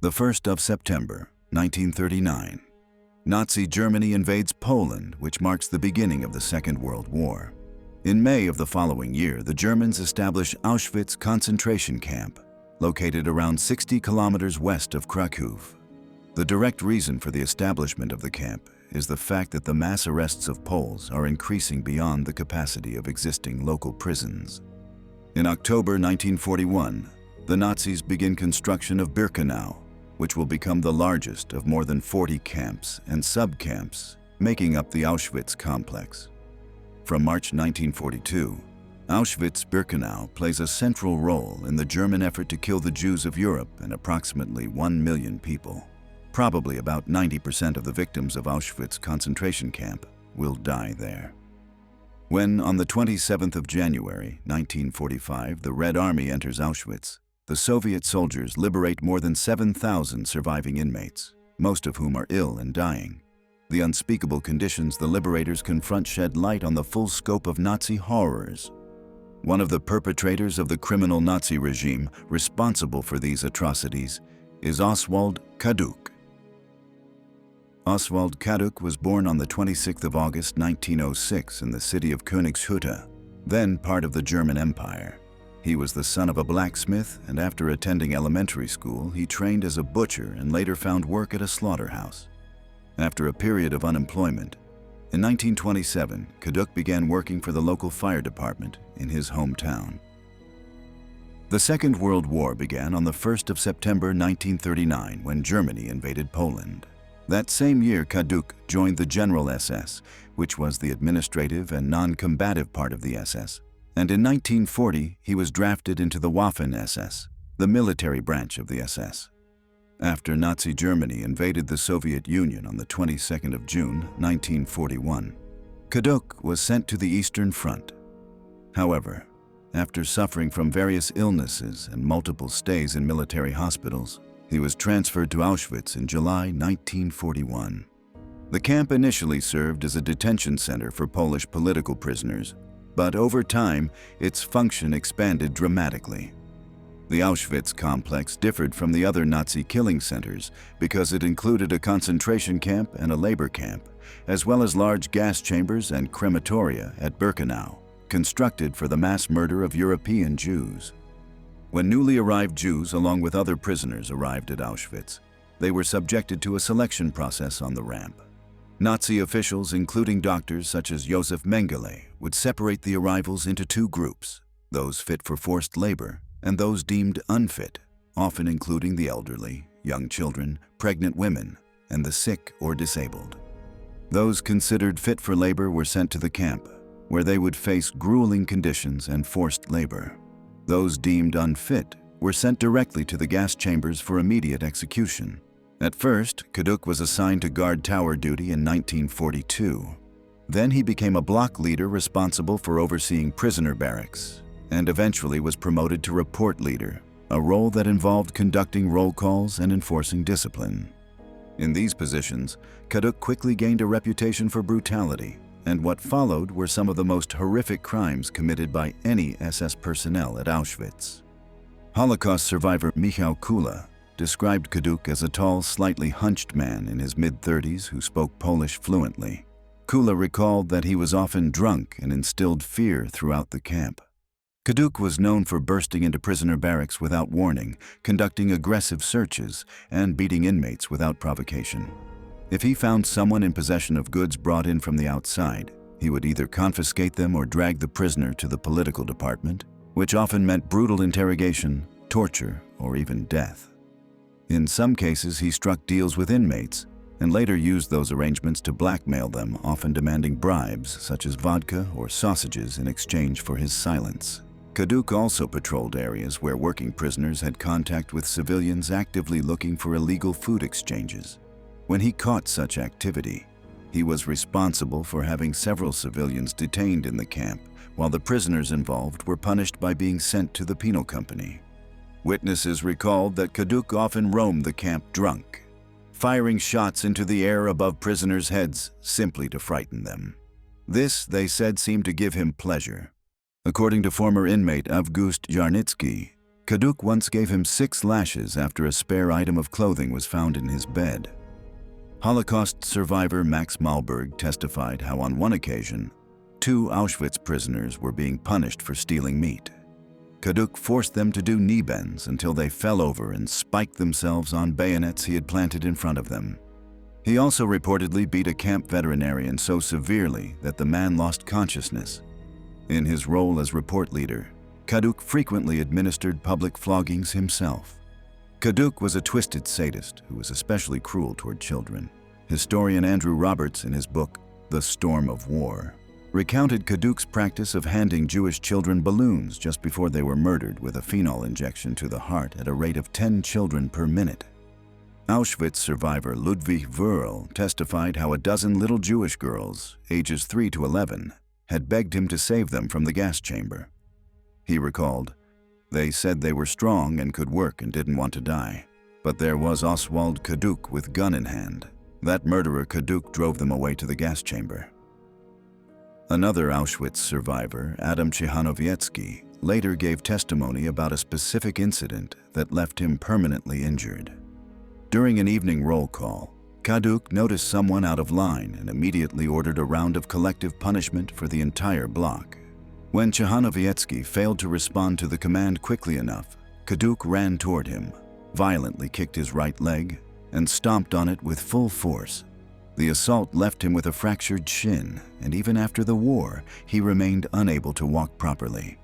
The 1st of September, 1939. Nazi Germany invades Poland, which marks the beginning of the Second World War. In May of the following year, the Germans establish Auschwitz concentration camp, located around 60 kilometers west of Krakow. The direct reason for the establishment of the camp is the fact that the mass arrests of Poles are increasing beyond the capacity of existing local prisons. In October 1941, the Nazis begin construction of Birkenau, which will become the largest of more than 40 camps and sub-camps making up the Auschwitz complex. From March 1942, Auschwitz-Birkenau plays a central role in the German effort to kill the Jews of Europe and approximately 1 million people. Probably about 90% of the victims of Auschwitz concentration camp will die there. When, on the 27th of January, 1945, the Red Army enters Auschwitz, the Soviet soldiers liberate more than 7,000 surviving inmates, most of whom are ill and dying. The unspeakable conditions the liberators confront shed light on the full scope of Nazi horrors. One of the perpetrators of the criminal Nazi regime responsible for these atrocities is Oswald Kaduk. Oswald Kaduk was born on the 26th of August 1906 in the city of Königshütte, then part of the German Empire. He was the son of a blacksmith, and after attending elementary school, he trained as a butcher and later found work at a slaughterhouse. After a period of unemployment, in 1927, Kaduk began working for the local fire department in his hometown. The Second World War began on the 1st of September 1939 when Germany invaded Poland. That same year, Kaduk joined the General SS, which was the administrative and non-combative part of the SS. And in 1940, he was drafted into the Waffen-SS, the military branch of the SS. After Nazi Germany invaded the Soviet Union on the 22nd of June, 1941, Kaduk was sent to the Eastern Front. However, after suffering from various illnesses and multiple stays in military hospitals, he was transferred to Auschwitz in July 1941. The camp initially served as a detention center for Polish political prisoners, but over time, its function expanded dramatically. The Auschwitz complex differed from the other Nazi killing centers because it included a concentration camp and a labor camp, as well as large gas chambers and crematoria at Birkenau, constructed for the mass murder of European Jews. When newly arrived Jews along with other prisoners arrived at Auschwitz, they were subjected to a selection process on the ramp. Nazi officials, including doctors such as Josef Mengele, would separate the arrivals into two groups, those fit for forced labor and those deemed unfit, often including the elderly, young children, pregnant women, and the sick or disabled. Those considered fit for labor were sent to the camp, where they would face grueling conditions and forced labor. Those deemed unfit were sent directly to the gas chambers for immediate execution. At first, Kaduk was assigned to guard tower duty in 1942. Then he became a block leader responsible for overseeing prisoner barracks, and eventually was promoted to report leader, a role that involved conducting roll calls and enforcing discipline. In these positions, Kaduk quickly gained a reputation for brutality, and what followed were some of the most horrific crimes committed by any SS personnel at Auschwitz. Holocaust survivor Michał Kula described Kaduk as a tall, slightly hunched man in his mid-30s who spoke Polish fluently. Kula recalled that he was often drunk and instilled fear throughout the camp. Kaduk was known for bursting into prisoner barracks without warning, conducting aggressive searches, and beating inmates without provocation. If he found someone in possession of goods brought in from the outside, he would either confiscate them or drag the prisoner to the political department, which often meant brutal interrogation, torture, or even death. In some cases, he struck deals with inmates and later used those arrangements to blackmail them, often demanding bribes such as vodka or sausages in exchange for his silence. Kaduk also patrolled areas where working prisoners had contact with civilians actively looking for illegal food exchanges. When he caught such activity, he was responsible for having several civilians detained in the camp, while the prisoners involved were punished by being sent to the penal company. Witnesses recalled that Kaduk often roamed the camp drunk, firing shots into the air above prisoners' heads simply to frighten them. This, they said, seemed to give him pleasure. According to former inmate August Jarnitsky, Kaduk once gave him 6 lashes after a spare item of clothing was found in his bed. Holocaust survivor Max Malberg testified how on one occasion, 2 Auschwitz prisoners were being punished for stealing meat. Kaduk forced them to do knee bends until they fell over and spiked themselves on bayonets he had planted in front of them. He also reportedly beat a camp veterinarian so severely that the man lost consciousness. In his role as report leader, Kaduk frequently administered public floggings himself. Kaduk was a twisted sadist who was especially cruel toward children. Historian Andrew Roberts, in his book, The Storm of War, recounted Kaduk's practice of handing Jewish children balloons just before they were murdered with a phenol injection to the heart at a rate of 10 children per minute. Auschwitz survivor Ludwig Wörl testified how a dozen little Jewish girls, ages 3 to 11, had begged him to save them from the gas chamber. He recalled, "They said they were strong and could work and didn't want to die. But there was Oswald Kaduk with gun in hand. That murderer Kaduk drove them away to the gas chamber." Another Auschwitz survivor, Adam Chehanowiecki, later gave testimony about a specific incident that left him permanently injured. During an evening roll call, Kaduk noticed someone out of line and immediately ordered a round of collective punishment for the entire block. When Chehanowiecki failed to respond to the command quickly enough, Kaduk ran toward him, violently kicked his right leg, and stomped on it with full force. The assault left him with a fractured shin, and even after the war, he remained unable to walk properly.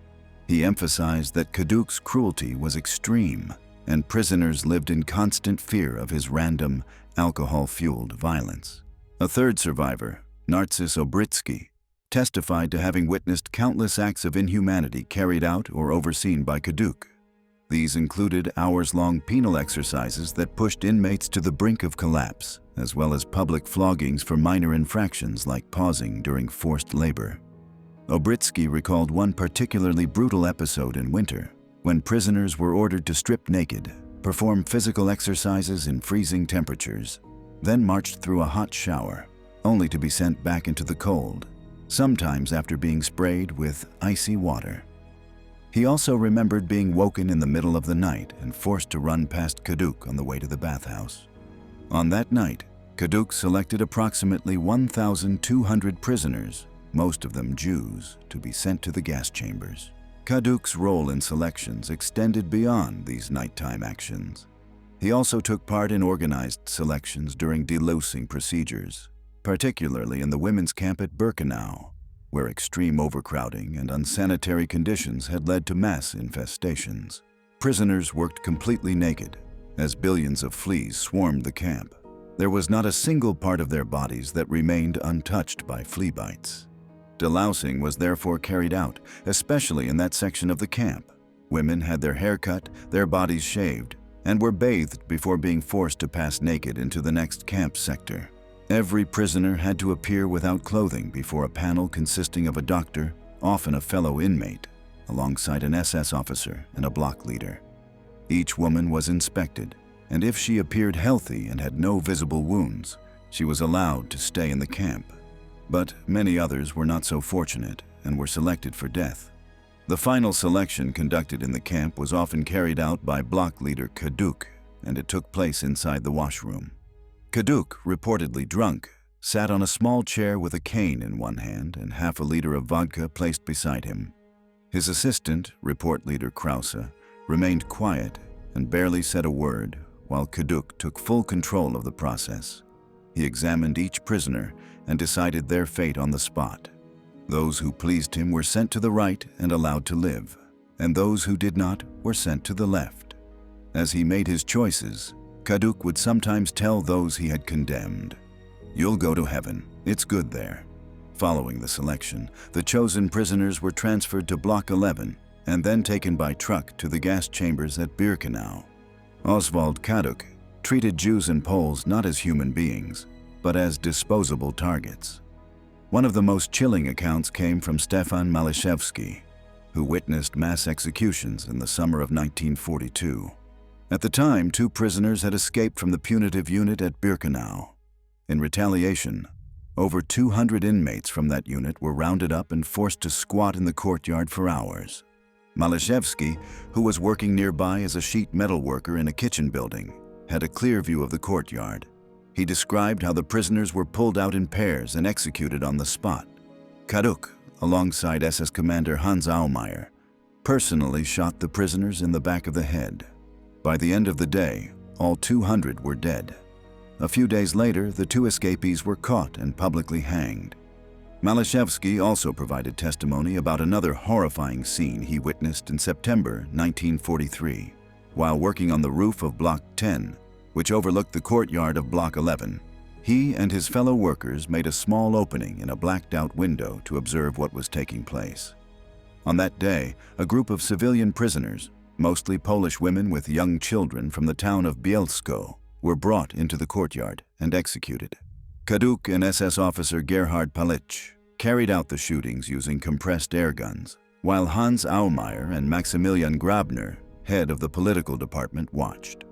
He emphasized that Kaduk's cruelty was extreme, and prisoners lived in constant fear of his random, alcohol-fueled violence. A third survivor, Narcis Obritsky, testified to having witnessed countless acts of inhumanity carried out or overseen by Kaduk. These included hours-long penal exercises that pushed inmates to the brink of collapse, as well as public floggings for minor infractions like pausing during forced labor. Obritsky recalled one particularly brutal episode in winter, when prisoners were ordered to strip naked, perform physical exercises in freezing temperatures, then marched through a hot shower, only to be sent back into the cold, sometimes after being sprayed with icy water. He also remembered being woken in the middle of the night and forced to run past Kaduk on the way to the bathhouse. On that night, Kaduk selected approximately 1,200 prisoners, most of them Jews, to be sent to the gas chambers. Kaduk's role in selections extended beyond these nighttime actions. He also took part in organized selections during delousing procedures, particularly in the women's camp at Birkenau, where extreme overcrowding and unsanitary conditions had led to mass infestations. Prisoners worked completely naked, as billions of fleas swarmed the camp. There was not a single part of their bodies that remained untouched by flea bites. Delousing was therefore carried out, especially in that section of the camp. Women had their hair cut, their bodies shaved, and were bathed before being forced to pass naked into the next camp sector. Every prisoner had to appear without clothing before a panel consisting of a doctor, often a fellow inmate, alongside an SS officer and a block leader. Each woman was inspected, and if she appeared healthy and had no visible wounds, she was allowed to stay in the camp. But many others were not so fortunate and were selected for death. The final selection conducted in the camp was often carried out by block leader Kaduk, and it took place inside the washroom. Kaduk, reportedly drunk, sat on a small chair with a cane in one hand and half a liter of vodka placed beside him. His assistant, report leader Krause, remained quiet and barely said a word, while Kaduk took full control of the process. He examined each prisoner and decided their fate on the spot. Those who pleased him were sent to the right and allowed to live, and those who did not were sent to the left. As he made his choices, Kaduk would sometimes tell those he had condemned, "You'll go to heaven, it's good there." Following the selection, the chosen prisoners were transferred to Block 11 and then taken by truck to the gas chambers at Birkenau. Oswald Kaduk treated Jews and Poles not as human beings, but as disposable targets. One of the most chilling accounts came from Stefan Malishevsky, who witnessed mass executions in the summer of 1942. At the time, 2 prisoners had escaped from the punitive unit at Birkenau. In retaliation, over 200 inmates from that unit were rounded up and forced to squat in the courtyard for hours. Malashevsky, who was working nearby as a sheet metal worker in a kitchen building, had a clear view of the courtyard. He described how the prisoners were pulled out in pairs and executed on the spot. Kaduk, alongside SS Commander Hans Aumeier, personally shot the prisoners in the back of the head. By the end of the day, all 200 were dead. A few days later, the 2 escapees were caught and publicly hanged. Malashevsky also provided testimony about another horrifying scene he witnessed in September 1943. While working on the roof of Block 10, which overlooked the courtyard of Block 11, he and his fellow workers made a small opening in a blacked-out window to observe what was taking place. On that day, a group of civilian prisoners, mostly Polish women with young children from the town of Bielsko, were brought into the courtyard and executed. Kaduk and SS officer Gerhard Palitsch carried out the shootings using compressed air guns, while Hans Aumeier and Maximilian Grabner, head of the political department, watched.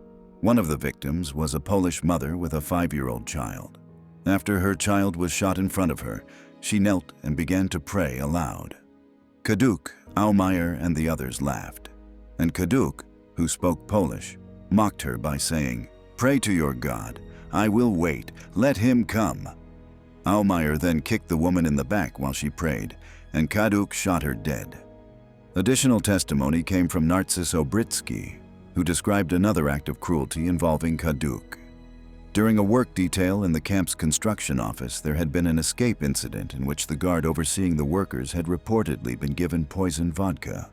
One of the victims was a Polish mother with a 5-year-old child. After her child was shot in front of her, she knelt and began to pray aloud. Kaduk, Aumeier, and the others laughed, and Kaduk, who spoke Polish, mocked her by saying, "Pray to your God. I will wait. Let him come." Aumeier then kicked the woman in the back while she prayed, and Kaduk shot her dead. Additional testimony came from Narcis Obritsky, who described another act of cruelty involving Kaduk. During a work detail in the camp's construction office, there had been an escape incident in which the guard overseeing the workers had reportedly been given poisoned vodka.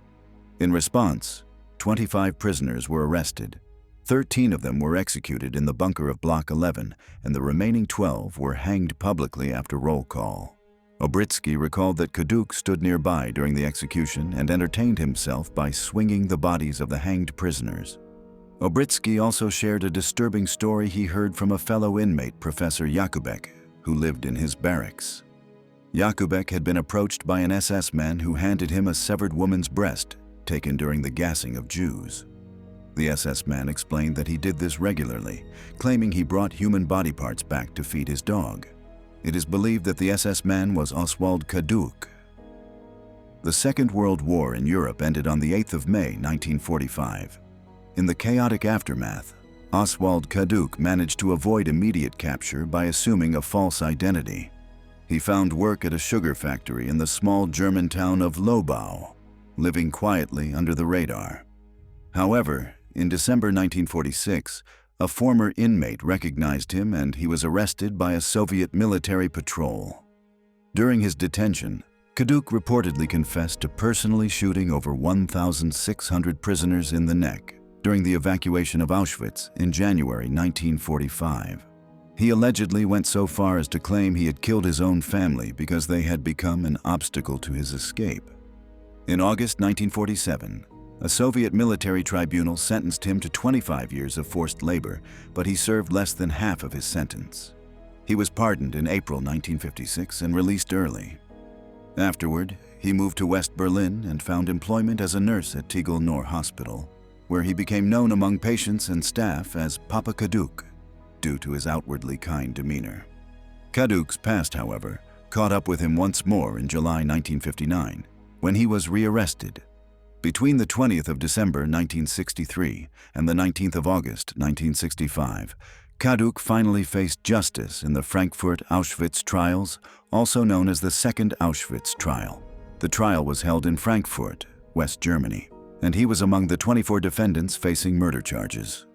In response, 25 prisoners were arrested. 13 of them were executed in the bunker of Block 11, and the remaining 12 were hanged publicly after roll call. Obritsky recalled that Kaduk stood nearby during the execution and entertained himself by swinging the bodies of the hanged prisoners. Obritsky also shared a disturbing story he heard from a fellow inmate, Professor Jakubek, who lived in his barracks. Jakubek had been approached by an SS man who handed him a severed woman's breast, taken during the gassing of Jews. The SS man explained that he did this regularly, claiming he brought human body parts back to feed his dog. It is believed that the SS man was Oswald Kaduk. The Second World War in Europe ended on the 8th of May, 1945. In the chaotic aftermath, Oswald Kaduk managed to avoid immediate capture by assuming a false identity. He found work at a sugar factory in the small German town of Lobau, living quietly under the radar. However, in December 1946, a former inmate recognized him and he was arrested by a Soviet military patrol. During his detention, Kaduk reportedly confessed to personally shooting over 1,600 prisoners in the neck during the evacuation of Auschwitz in January 1945. He allegedly went so far as to claim he had killed his own family because they had become an obstacle to his escape. In August 1947, a Soviet military tribunal sentenced him to 25 years of forced labor, but he served less than half of his sentence. He was pardoned in April 1956 and released early. Afterward, he moved to West Berlin and found employment as a nurse at Tegel Nor Hospital, where he became known among patients and staff as Papa Kaduk, due to his outwardly kind demeanor. Kaduk's past, however, caught up with him once more in July 1959, when he was rearrested. Between the 20th of December 1963 and the 19th of August 1965, Kaduk finally faced justice in the Frankfurt Auschwitz trials, also known as the Second Auschwitz trial. The trial was held in Frankfurt, West Germany, and he was among the 24 defendants facing murder charges.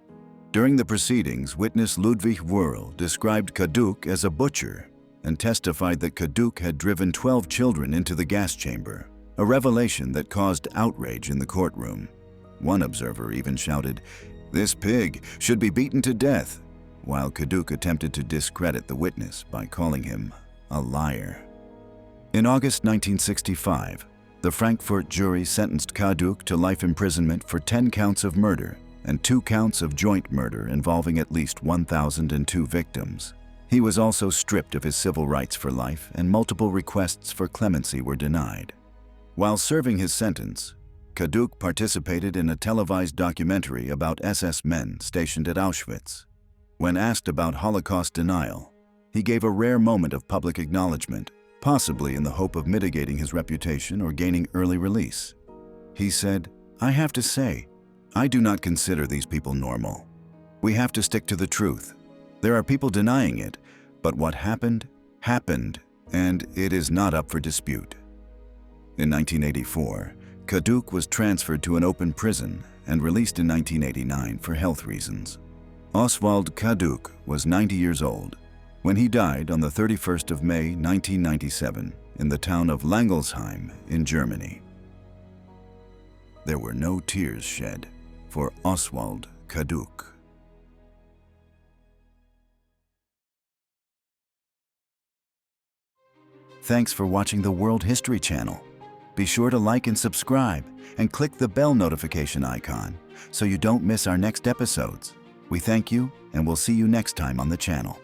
During the proceedings, witness Ludwig Wurl described Kaduk as a butcher and testified that Kaduk had driven 12 children into the gas chamber, a revelation that caused outrage in the courtroom. One observer even shouted, "This pig should be beaten to death," while Kaduk attempted to discredit the witness by calling him a liar. In August 1965, the Frankfurt jury sentenced Kaduk to life imprisonment for 10 counts of murder and 2 counts of joint murder involving at least 1,002 victims. He was also stripped of his civil rights for life, and multiple requests for clemency were denied. While serving his sentence, Kaduk participated in a televised documentary about SS men stationed at Auschwitz. When asked about Holocaust denial, he gave a rare moment of public acknowledgement, possibly in the hope of mitigating his reputation or gaining early release. He said, "I have to say, I do not consider these people normal. We have to stick to the truth. There are people denying it, but what happened, happened, and it is not up for dispute." In 1984, Kaduk was transferred to an open prison and released in 1989 for health reasons. Oswald Kaduk was 90 years old when he died on the 31st of May 1997 in the town of Langelsheim in Germany. There were no tears shed for Oswald Kaduk. Thanks for watching the World History Channel. Be sure to like and subscribe and click the bell notification icon so you don't miss our next episodes. We thank you and we'll see you next time on the channel.